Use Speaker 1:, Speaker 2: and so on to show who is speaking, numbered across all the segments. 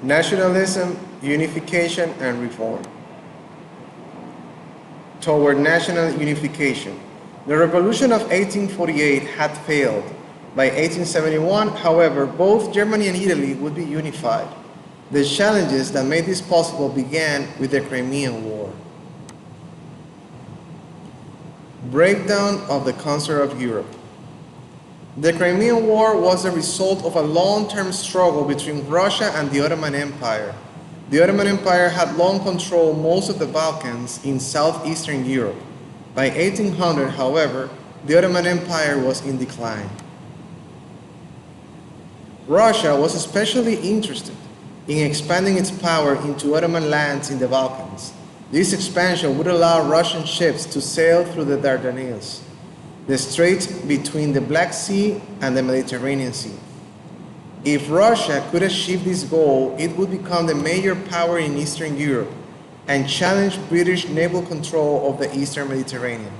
Speaker 1: Nationalism, unification, and reform. Toward national unification. The revolution of 1848 had failed. By 1871, however, both Germany and Italy would be unified. The challenges that made this possible began with the Crimean War. Breakdown of the concert of Europe. The Crimean War was the result of a long-term struggle between Russia and the Ottoman Empire. The Ottoman Empire had long controlled most of the Balkans in southeastern Europe. By 1800, however, the Ottoman Empire was in decline. Russia was especially interested in expanding its power into Ottoman lands in the Balkans. This expansion would allow Russian ships to sail through the Dardanelles, the strait between the Black Sea and the Mediterranean Sea. If Russia could achieve this goal, it would become the major power in Eastern Europe and challenge British naval control of the Eastern Mediterranean.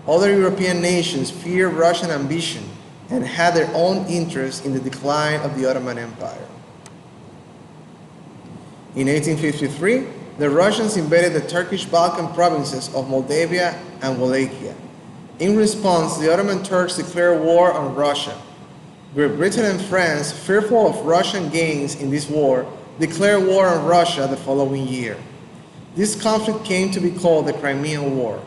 Speaker 1: Other European nations feared Russian ambition and had their own interest in the decline of the Ottoman Empire. In 1853, the Russians invaded the Turkish Balkan provinces of Moldavia and Wallachia. In response, the Ottoman Turks declared war on Russia. Great Britain and France, fearful of Russian gains in this war, declared war on Russia the following year. This conflict came to be called the Crimean War.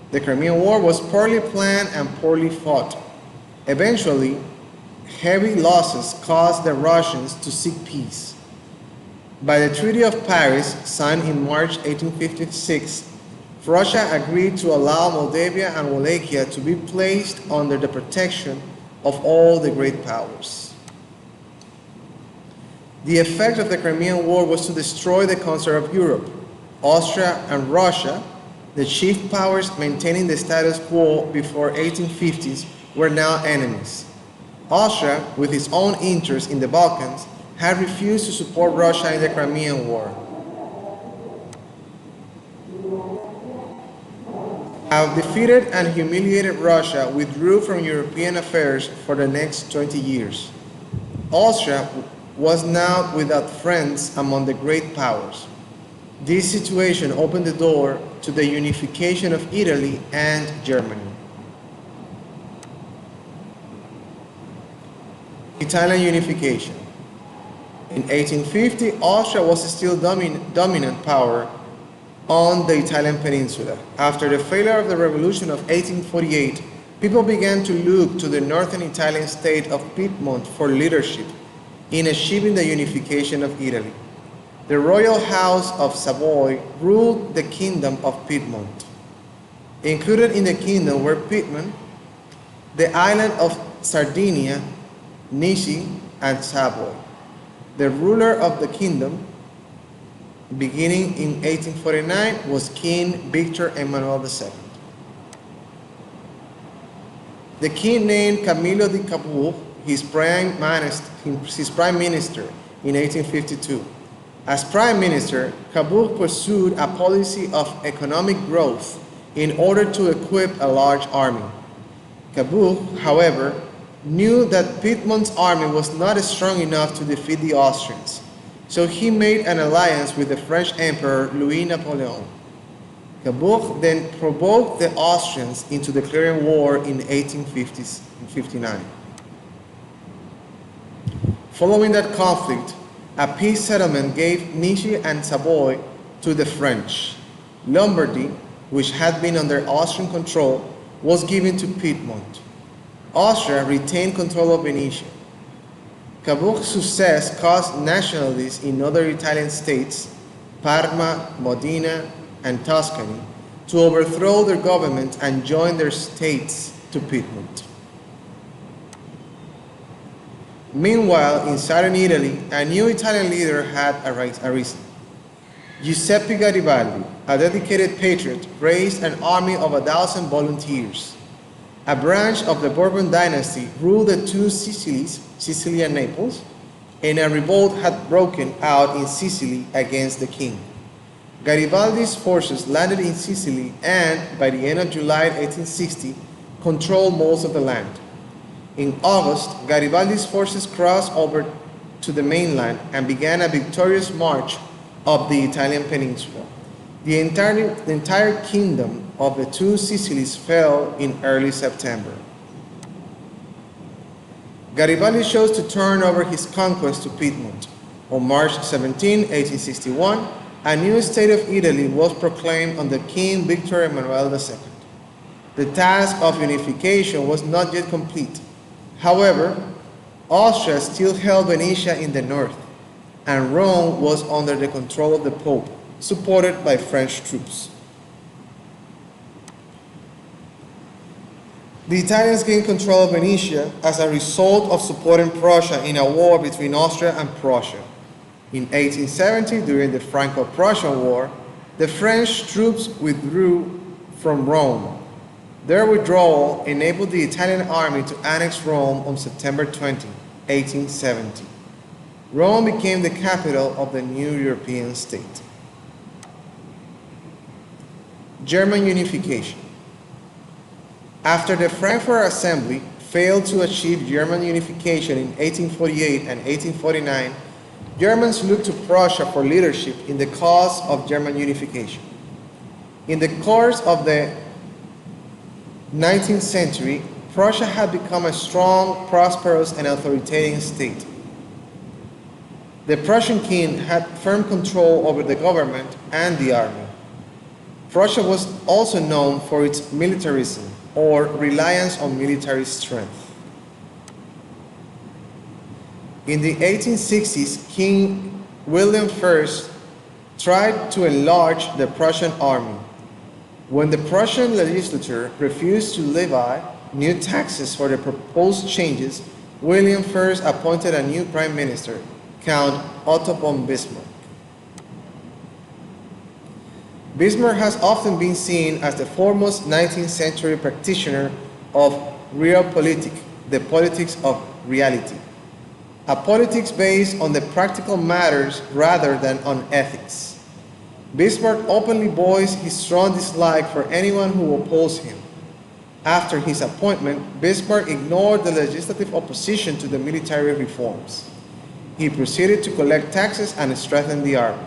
Speaker 1: The Crimean War was poorly planned and poorly fought. Eventually, heavy losses caused the Russians to seek peace. By the Treaty of Paris, signed in March 1856, Russia agreed to allow Moldavia and Wallachia to be placed under the protection of all the great powers. The effect of the Crimean War was to destroy the concert of Europe. Austria and Russia, the chief powers maintaining the status quo before 1850s, were now enemies. Austria, with its own interests in the Balkans, had refused to support Russia in the Crimean War. Have defeated and humiliated Russia withdrew from European affairs for the next 20 years. Austria was now without friends among the great powers. This situation opened the door to the unification of Italy and Germany. Italian unification. In 1850, Austria was still dominant power on the Italian peninsula. After the failure of the revolution of 1848, people began to look to the northern Italian state of Piedmont for leadership in achieving the unification of Italy. The royal house of Savoy ruled the kingdom of Piedmont. Included in the kingdom were Piedmont, the island of Sardinia, Nice, and Savoy. The ruler of the kingdom, beginning in 1849, was King Victor Emmanuel II. The king named Camillo di Cavour his prime minister in 1852. As prime minister, Cavour pursued a policy of economic growth in order to equip a large army. Cavour, however, knew that Piedmont's army was not strong enough to defeat the Austrians, so he made an alliance with the French Emperor Louis Napoleon. Cavour then provoked the Austrians into declaring war in 1859. Following that conflict, a peace settlement gave Nice and Savoy to the French. Lombardy, which had been under Austrian control, was given to Piedmont. Austria retained control of Venetia. Cavour's success caused nationalists in other Italian states, Parma, Modena, and Tuscany, to overthrow their government and join their states to Piedmont. Meanwhile, in southern Italy, a new Italian leader had arisen. Giuseppe Garibaldi, a dedicated patriot, raised an army of 1,000 volunteers. A branch of the Bourbon dynasty ruled the two Sicilies, Sicily and Naples, and a revolt had broken out in Sicily against the king. Garibaldi's forces landed in Sicily and, by the end of July 1860, controlled most of the land. In August, Garibaldi's forces crossed over to the mainland and began a victorious march up the Italian peninsula. The entire kingdom of the two Sicilies fell in early September. Garibaldi chose to turn over his conquest to Piedmont. On March 17, 1861, a new state of Italy was proclaimed under King Victor Emmanuel II. The task of unification was not yet complete. However, Austria still held Venetia in the north, and Rome was under the control of the Pope, supported by French troops. The Italians gained control of Venetia as a result of supporting Prussia in a war between Austria and Prussia. In 1870, during the Franco-Prussian War, the French troops withdrew from Rome. Their withdrawal enabled the Italian army to annex Rome on September 20, 1870. Rome became the capital of the new European state. German unification. After the Frankfurt Assembly failed to achieve German unification in 1848 and 1849, Germans looked to Prussia for leadership in the cause of German unification. In the course of the 19th century, Prussia had become a strong, prosperous, and authoritarian state. The Prussian king had firm control over the government and the army. Prussia was also known for its militarism, or reliance on military strength. In the 1860s, King William I tried to enlarge the Prussian army. When the Prussian legislature refused to levy new taxes for the proposed changes, William I appointed a new prime minister, Count Otto von Bismarck. Bismarck has often been seen as the foremost 19th century practitioner of realpolitik, the politics of reality, a politics based on the practical matters rather than on ethics. Bismarck openly voiced his strong dislike for anyone who opposed him. After his appointment, Bismarck ignored the legislative opposition to the military reforms. He proceeded to collect taxes and strengthen the army.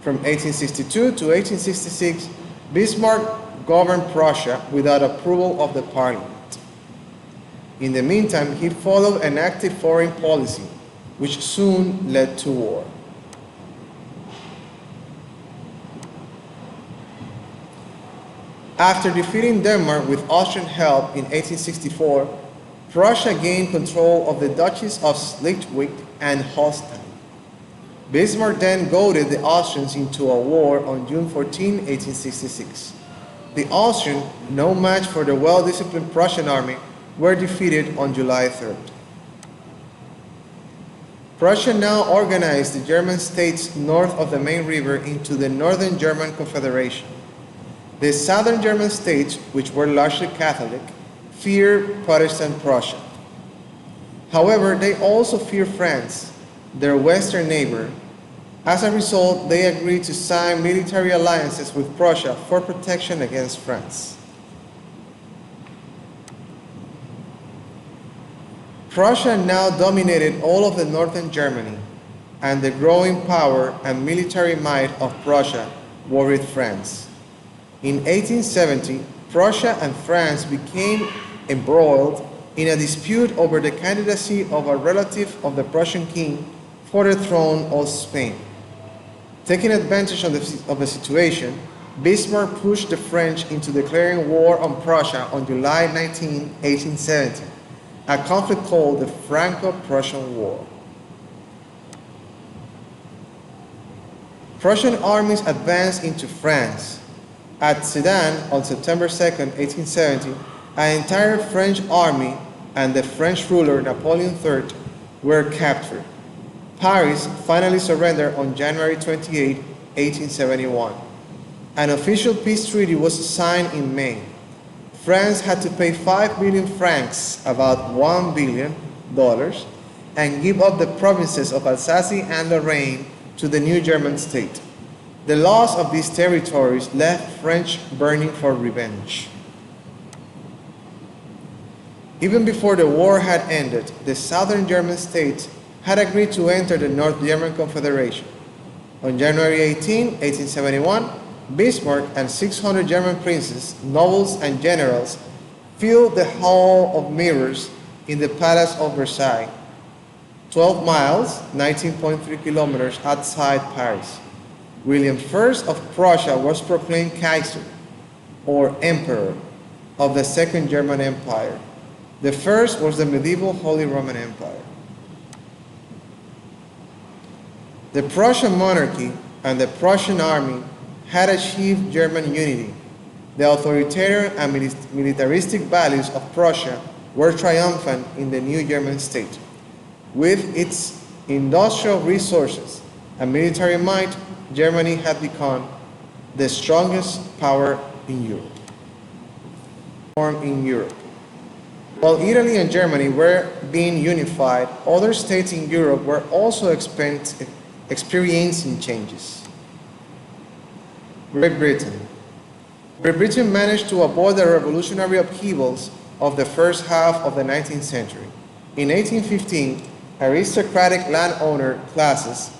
Speaker 1: From 1862 to 1866, Bismarck governed Prussia without approval of the parliament. In the meantime, he followed an active foreign policy, which soon led to war. After defeating Denmark with Austrian help in 1864, Prussia gained control of the duchies of Schleswig and Holstein. Bismarck then goaded the Austrians into a war on June 14, 1866. The Austrians, no match for the well-disciplined Prussian army, were defeated on July 3rd. Prussia now organized the German states north of the main river into the Northern German Confederation. The southern German states, which were largely Catholic, feared Protestant Prussia. However, they also feared France, their western neighbor. As a result, they agreed to sign military alliances with Prussia for protection against France. Prussia now dominated all of the northern Germany, and the growing power and military might of Prussia worried France. In 1870, Prussia and France became embroiled in a dispute over the candidacy of a relative of the Prussian king for the throne of Spain. Taking advantage of the situation, Bismarck pushed the French into declaring war on Prussia on July 19, 1870, a conflict called the Franco-Prussian War. Prussian armies advanced into France. At Sedan on September 2, 1870, an entire French army and the French ruler Napoleon III were captured. Paris finally surrendered on January 28, 1871. An official peace treaty was signed in May. France had to pay 5 million francs, about $1 billion, and give up the provinces of Alsace and Lorraine to the new German state. The loss of these territories left French burning for revenge. Even before the war had ended, the southern German states had agreed to enter the North German Confederation. On January 18, 1871, Bismarck and 600 German princes, nobles, and generals filled the Hall of Mirrors in the Palace of Versailles, 12 miles, 19.3 kilometers outside Paris. William I of Prussia was proclaimed Kaiser, or Emperor, of the Second German Empire. The first was the medieval Holy Roman Empire. The Prussian monarchy and the Prussian army had achieved German unity. The authoritarian and militaristic values of Prussia were triumphant in the new German state. With its industrial resources and military might, Germany had become the strongest power in Europe. While Italy and Germany were being unified, other states in Europe were also experiencing changes. Great Britain. Great Britain managed to avoid the revolutionary upheavals of the first half of the 19th century. In 1815, aristocratic landowner classes,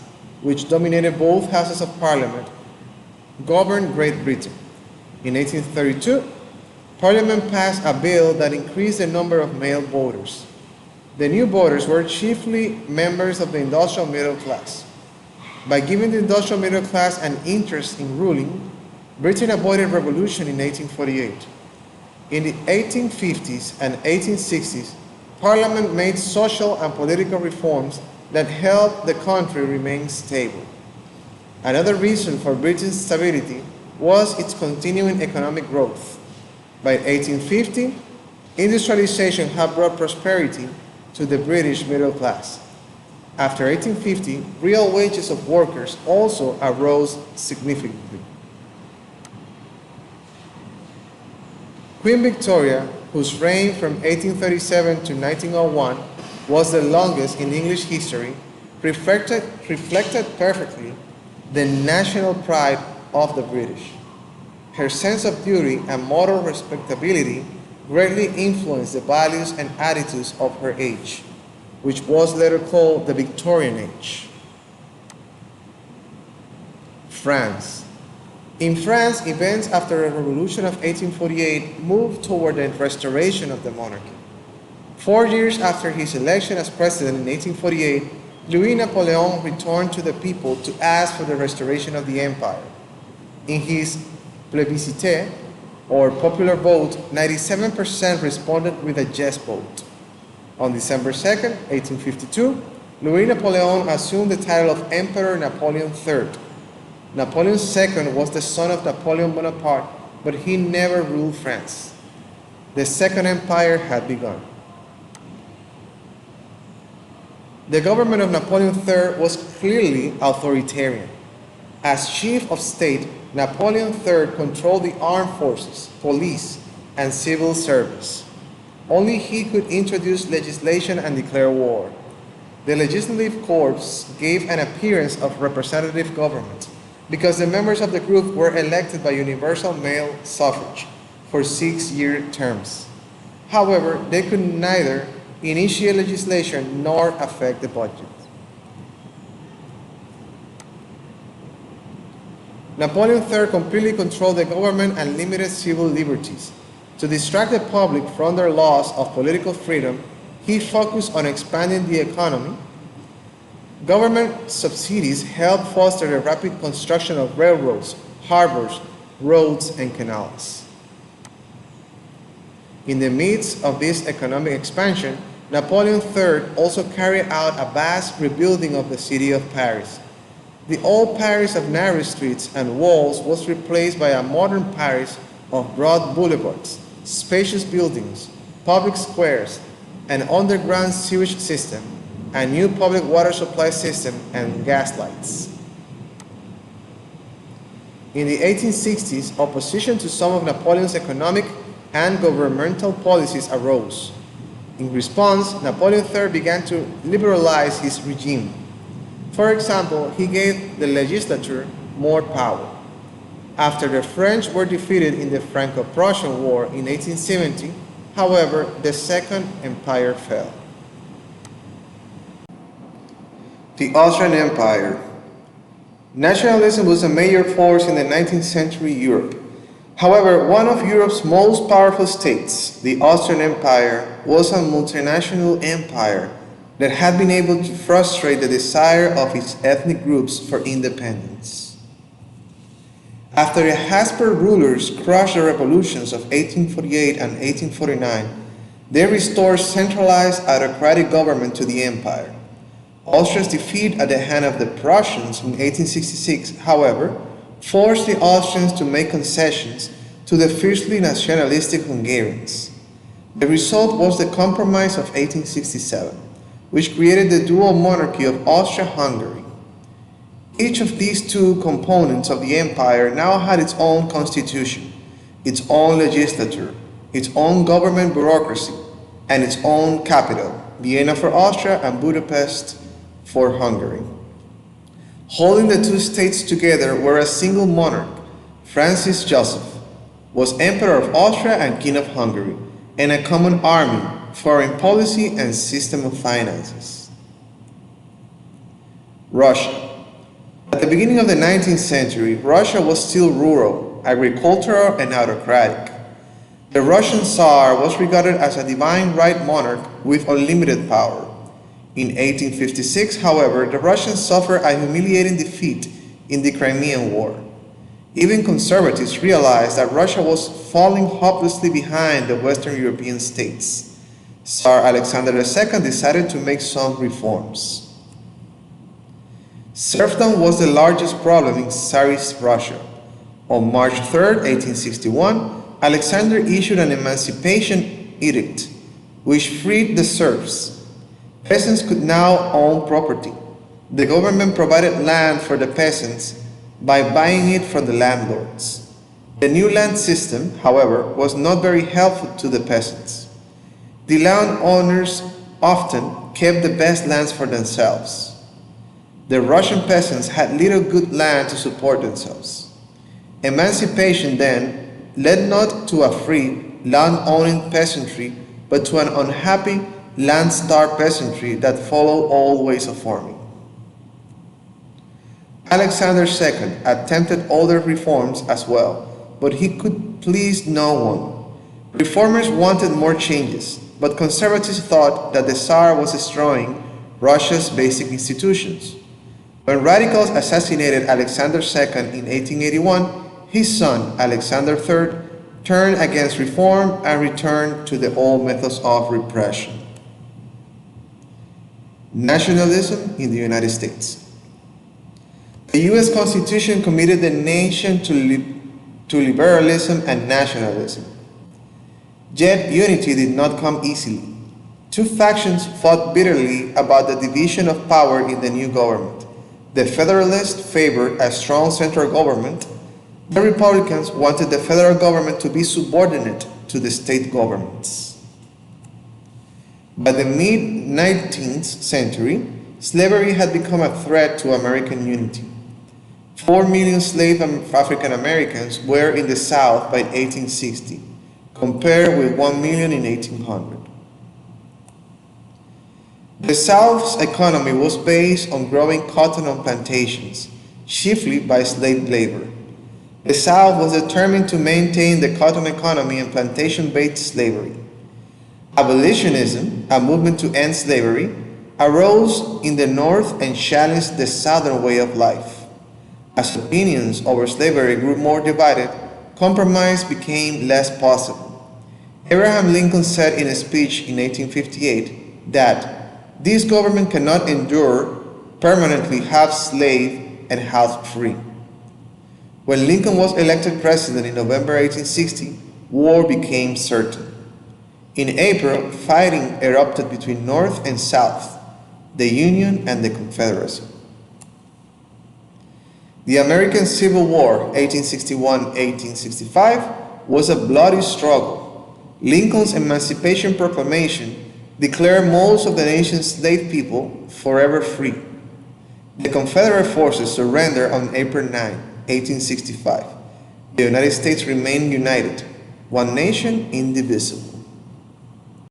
Speaker 1: which dominated both houses of parliament, governed Great Britain. In 1832, Parliament passed a bill that increased the number of male voters. The new voters were chiefly members of the industrial middle class. By giving the industrial middle class an interest in ruling, Britain avoided revolution in 1848. In the 1850s and 1860s, Parliament made social and political reforms that helped the country remain stable. Another reason for Britain's stability was its continuing economic growth. By 1850, industrialization had brought prosperity to the British middle class. After 1850, real wages of workers also arose significantly. Queen Victoria, whose reign from 1837 to 1901 was the longest in English history, reflected perfectly the national pride of the British. Her sense of duty and moral respectability greatly influenced the values and attitudes of her age, which was later called the Victorian Age. France. In France, events after the Revolution of 1848 moved toward the restoration of the monarchy. 4 years after his election as president in 1848, Louis Napoleon returned to the people to ask for the restoration of the empire. In his plebiscite, or popular vote, 97% responded with a yes vote. On December 2, 1852, Louis Napoleon assumed the title of Emperor Napoleon III. Napoleon II was the son of Napoleon Bonaparte, but he never ruled France. The Second Empire had begun. The government of Napoleon III was clearly authoritarian. As chief of state, Napoleon III controlled the armed forces, police, and civil service. Only he could introduce legislation and declare war. The legislative courts gave an appearance of representative government because the members of the group were elected by universal male suffrage for 6-year terms. However, they could neither initiate legislation nor affect the budget. Napoleon III completely controlled the government and limited civil liberties. To distract the public from their loss of political freedom, he focused on expanding the economy. Government subsidies helped foster the rapid construction of railroads, harbors, roads, and canals. In the midst of this economic expansion, Napoleon III also carried out a vast rebuilding of the city of Paris. The old Paris of narrow streets and walls was replaced by a modern Paris of broad boulevards, spacious buildings, public squares, an underground sewage system, a new public water supply system, and gas lights. In the 1860s, opposition to some of Napoleon's economic and governmental policies arose. In response, Napoleon III began to liberalize his regime. For example, he gave the legislature more power. After the French were defeated in the Franco-Prussian War in 1870, however, the Second Empire fell. The Austrian Empire. Nationalism was a major force in the 19th century Europe. However, one of Europe's most powerful states, the Austrian Empire, was a multinational empire that had been able to frustrate the desire of its ethnic groups for independence. After the Habsburg rulers crushed the revolutions of 1848 and 1849, they restored centralized autocratic government to the empire. Austria's defeat at the hand of the Prussians in 1866, however, forced the Austrians to make concessions to the fiercely nationalistic Hungarians. The result was the Compromise of 1867, which created the dual monarchy of Austria-Hungary. Each of these two components of the empire now had its own constitution, its own legislature, its own government bureaucracy, and its own capital, Vienna for Austria and Budapest for Hungary. Holding the two states together were a single monarch, Francis Joseph, was Emperor of Austria and King of Hungary, and a common army, foreign policy, and system of finances. Russia. At the beginning of the 19th century, Russia was still rural, agricultural, and autocratic. The Russian Tsar was regarded as a divine right monarch with unlimited power. In 1856, however, the Russians suffered a humiliating defeat in the Crimean War. Even conservatives realized that Russia was falling hopelessly behind the Western European states. Tsar Alexander II decided to make some reforms. Serfdom was the largest problem in Tsarist Russia. On March 3, 1861, Alexander issued an emancipation edict, which freed the serfs. Peasants could now own property. The government provided land for the peasants by buying it from the landlords. The new land system, however, was not very helpful to the peasants. The landowners often kept the best lands for themselves. The Russian peasants had little good land to support themselves. Emancipation then led not to a free, land-owning peasantry, but to an unhappy, land-starved peasantry that followed old ways of farming. Alexander II attempted other reforms as well, but he could please no one. Reformers wanted more changes, but conservatives thought that the Tsar was destroying Russia's basic institutions. When radicals assassinated Alexander II in 1881, his son, Alexander III, turned against reform and returned to the old methods of repression. Nationalism in the United States. The U.S. Constitution committed the nation to liberalism and nationalism. Yet unity did not come easily. Two factions fought bitterly about the division of power in the new government. The Federalists favored a strong central government. The Republicans wanted the federal government to be subordinate to the state governments. By the mid-19th century, slavery had become a threat to American unity. 4 million slave African Americans were in the South by 1860, compared with 1 million in 1800. The South's economy was based on growing cotton on plantations, chiefly by slave labor. The South was determined to maintain the cotton economy and plantation-based slavery. Abolitionism, a movement to end slavery, arose in the North and challenged the Southern way of life. As opinions over slavery grew more divided, compromise became less possible. Abraham Lincoln said in a speech in 1858 that this government cannot endure permanently half slave and half free. When Lincoln was elected president in November 1860, war became certain. In April, fighting erupted between North and South, the Union and the Confederacy. The American Civil War, 1861-1865, was a bloody struggle. Lincoln's Emancipation Proclamation declared most of the nation's slave people forever free. The Confederate forces surrendered on April 9, 1865. The United States remained united, one nation, indivisible.